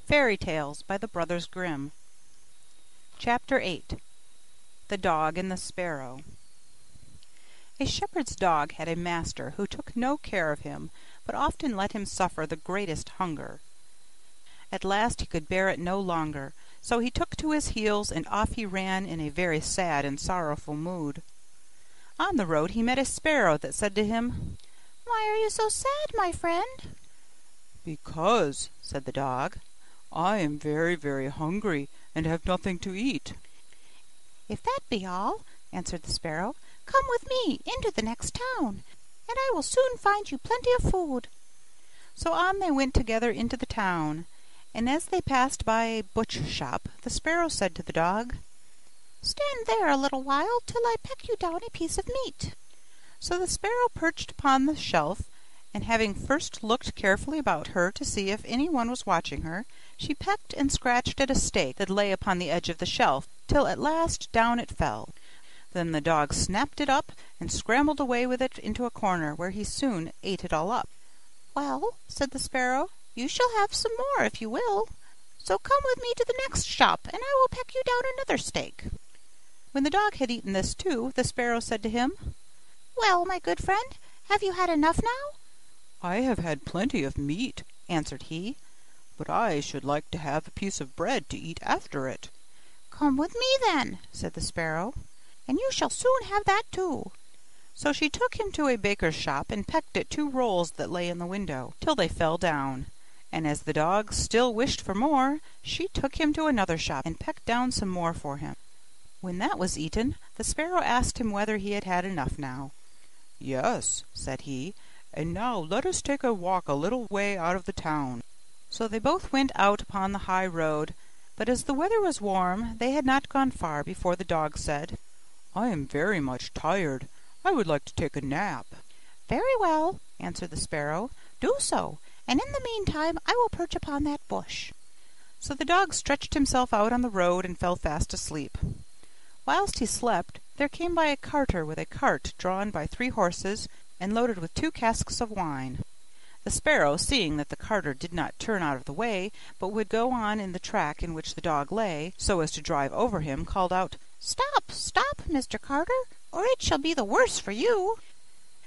Fairytales by the Brothers Grimm. Chapter 8. The Dog and the Sparrow. A shepherd's dog had a master who took no care of him, but often let him suffer the greatest hunger. At last he could bear it no longer, so he took to his heels, and off he ran in a very sad and sorrowful mood. On the road he met a sparrow that said to him, "Why are you so sad, my friend?" "Because," said the dog, "I am very, very hungry, and have nothing to eat." "If that be all," answered the sparrow, "come with me into the next town, and I will soon find you plenty of food." So on they went together into the town, and as they passed by a butcher's shop, the sparrow said to the dog, "Stand there a little while till I peck you down a piece of meat." So the sparrow perched upon the shelf, and having first looked carefully about her to see if any one was watching her, she pecked and scratched at a steak that lay upon the edge of the shelf, till at last down it fell. Then the dog snapped it up, and scrambled away with it into a corner, where he soon ate it all up. "Well," said the sparrow, "you shall have some more if you will. So come with me to the next shop, and I will peck you down another steak." When the dog had eaten this too, the sparrow said to him, "Well, my good friend, have you had enough now?" "I have had plenty of meat," answered he, "but I should like to have a piece of bread to eat after it." "Come with me then," said the sparrow, "and you shall soon have that too." So she took him to a baker's shop, and pecked at 2 rolls that lay in the window, till they fell down. And as the dog still wished for more, she took him to another shop, and pecked down some more for him. When that was eaten, the sparrow asked him whether he had had enough now. "Yes," said he, "and now let us take a walk a little way out of the town." So they both went out upon the high road, but as the weather was warm, they had not gone far before the dog said, "I am very much tired. I would like to take a nap." "Very well," answered the sparrow, "do so, and in the meantime I will perch upon that bush." So the dog stretched himself out on the road and fell fast asleep. Whilst he slept, there came by a carter with a cart drawn by 3 horses, and loaded with 2 casks of wine. The sparrow, seeing that the carter did not turn out of the way, but would go on in the track in which the dog lay, so as to drive over him, called out, "Stop, stop, Mr. Carter, or it shall be the worse for you."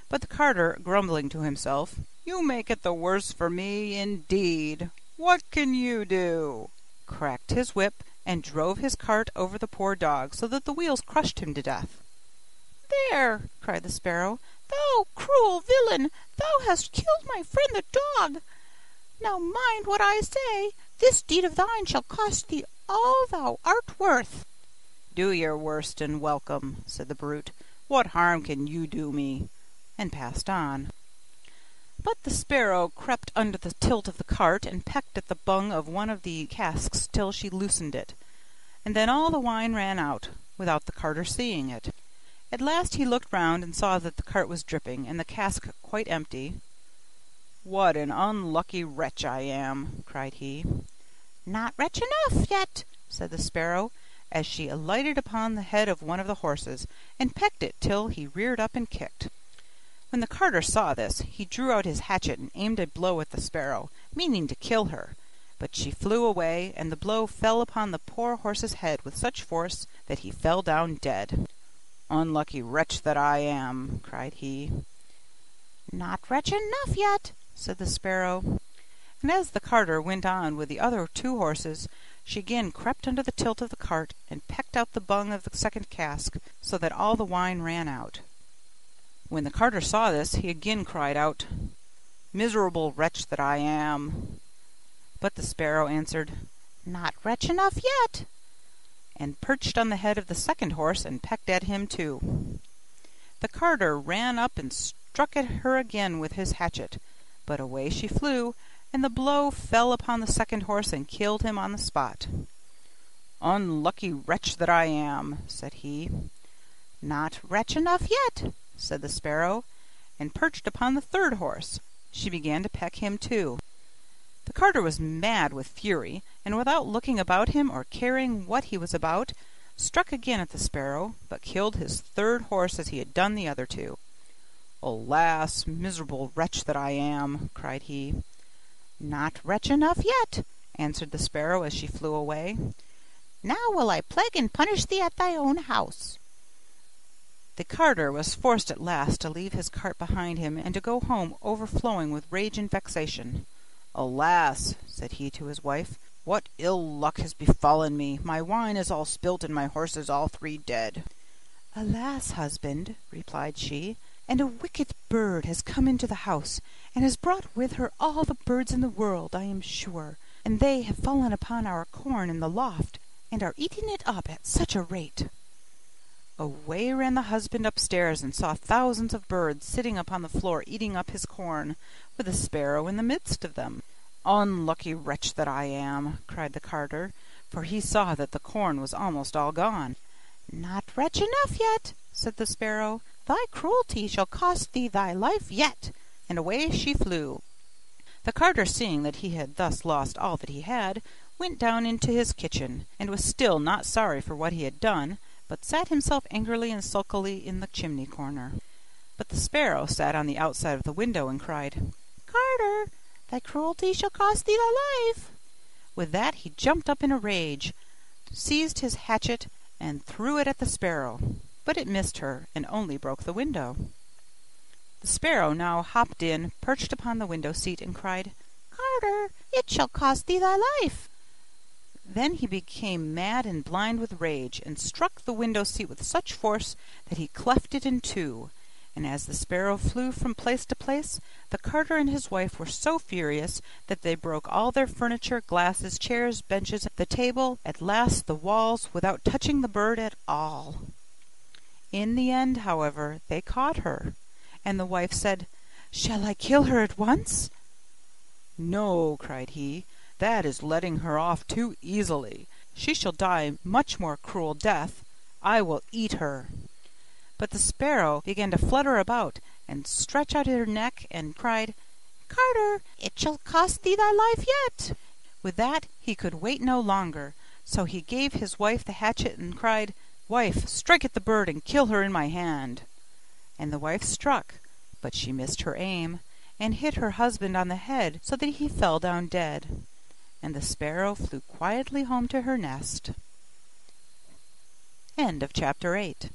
But the carter, grumbling to himself, "You make it the worse for me, indeed. What can you do?" cracked his whip, and drove his cart over the poor dog, so that the wheels crushed him to death. "There!" cried the sparrow, "thou cruel villain, thou hast killed my friend the dog. Now mind what I say, this deed of thine shall cost thee all thou art worth." "Do your worst and welcome," said the brute. "What harm can you do me?" and passed on. But the sparrow crept under the tilt of the cart, and pecked at the bung of one of the casks till she loosened it, and then all the wine ran out, without the carter seeing it. At last he looked round, and saw that the cart was dripping, and the cask quite empty. "What an unlucky wretch I am!" cried he. "Not wretch enough yet," said the sparrow, as she alighted upon the head of one of the horses, and pecked it till he reared up and kicked. When the carter saw this, he drew out his hatchet and aimed a blow at the sparrow, meaning to kill her, but she flew away, and the blow fell upon the poor horse's head with such force that he fell down dead. "Unlucky wretch that I am!" cried he. "Not wretch enough yet," said the sparrow. And as the carter went on with the other 2 horses, she again crept under the tilt of the cart, and pecked out the bung of the second cask, so that all the wine ran out. When the carter saw this, he again cried out, "Miserable wretch that I am!" But the sparrow answered, "Not wretch enough yet," and perched on the head of the second horse, and pecked at him too. The carter ran up and struck at her again with his hatchet, but away she flew, and the blow fell upon the second horse, and killed him on the spot. "Unlucky wretch that I am!" said he. "Not wretch enough yet," said the sparrow, and perched upon the third horse. She began to peck him too. The carter was mad with fury, and without looking about him or caring what he was about, struck again at the sparrow, but killed his third horse as he had done the other 2. "Alas, miserable wretch that I am!" cried he. "Not wretch enough yet," answered the sparrow as she flew away. Now will I plague and punish thee at thy own house. The carter was forced at last to leave his cart behind him, and to go home overflowing with rage and vexation. "Alas," said he to his wife, "what ill luck has befallen me! My wine is all spilt, and my horses all three dead." "Alas, husband," replied she, "and a wicked bird has come into the house, and has brought with her all the birds in the world, I am sure, and they have fallen upon our corn in the loft, and are eating it up at such a rate." Away ran the husband upstairs, and saw thousands of birds sitting upon the floor eating up his corn, with the sparrow in the midst of them. "Unlucky wretch that I am!" cried the carter, for he saw that the corn was almost all gone. "Not wretch enough yet," said the sparrow. "Thy cruelty shall cost thee thy life yet." And away she flew. The carter, seeing that he had thus lost all that he had, went down into his kitchen, and was still not sorry for what he had done, but sat himself angrily and sulkily in the chimney corner. But the sparrow sat on the outside of the window and cried, "Carter, thy cruelty shall cost thee thy life." With that he jumped up in a rage, seized his hatchet, and threw it at the sparrow, but it missed her, and only broke the window. The sparrow now hopped in, perched upon the window seat, and cried, "Carter, it shall cost thee thy life." Then he became mad and blind with rage, and struck the window seat with such force that he cleft it in two. And as the sparrow flew from place to place, the carter and his wife were so furious that they broke all their furniture, glasses, chairs, benches, the table, at last the walls, without touching the bird at all. In the end, however, they caught her, and the wife said, "Shall I kill her at once?" "No," cried he, "that is letting her off too easily. She shall die much more cruel death. I will eat her." But the sparrow began to flutter about, and stretch out her neck, and cried, "Carter, it shall cost thee thy life yet." With that he could wait no longer, so he gave his wife the hatchet, and cried, "Wife, strike at the bird, and kill her in my hand." And the wife struck, but she missed her aim, and hit her husband on the head, so that he fell down dead. And the sparrow flew quietly home to her nest. End of chapter 8.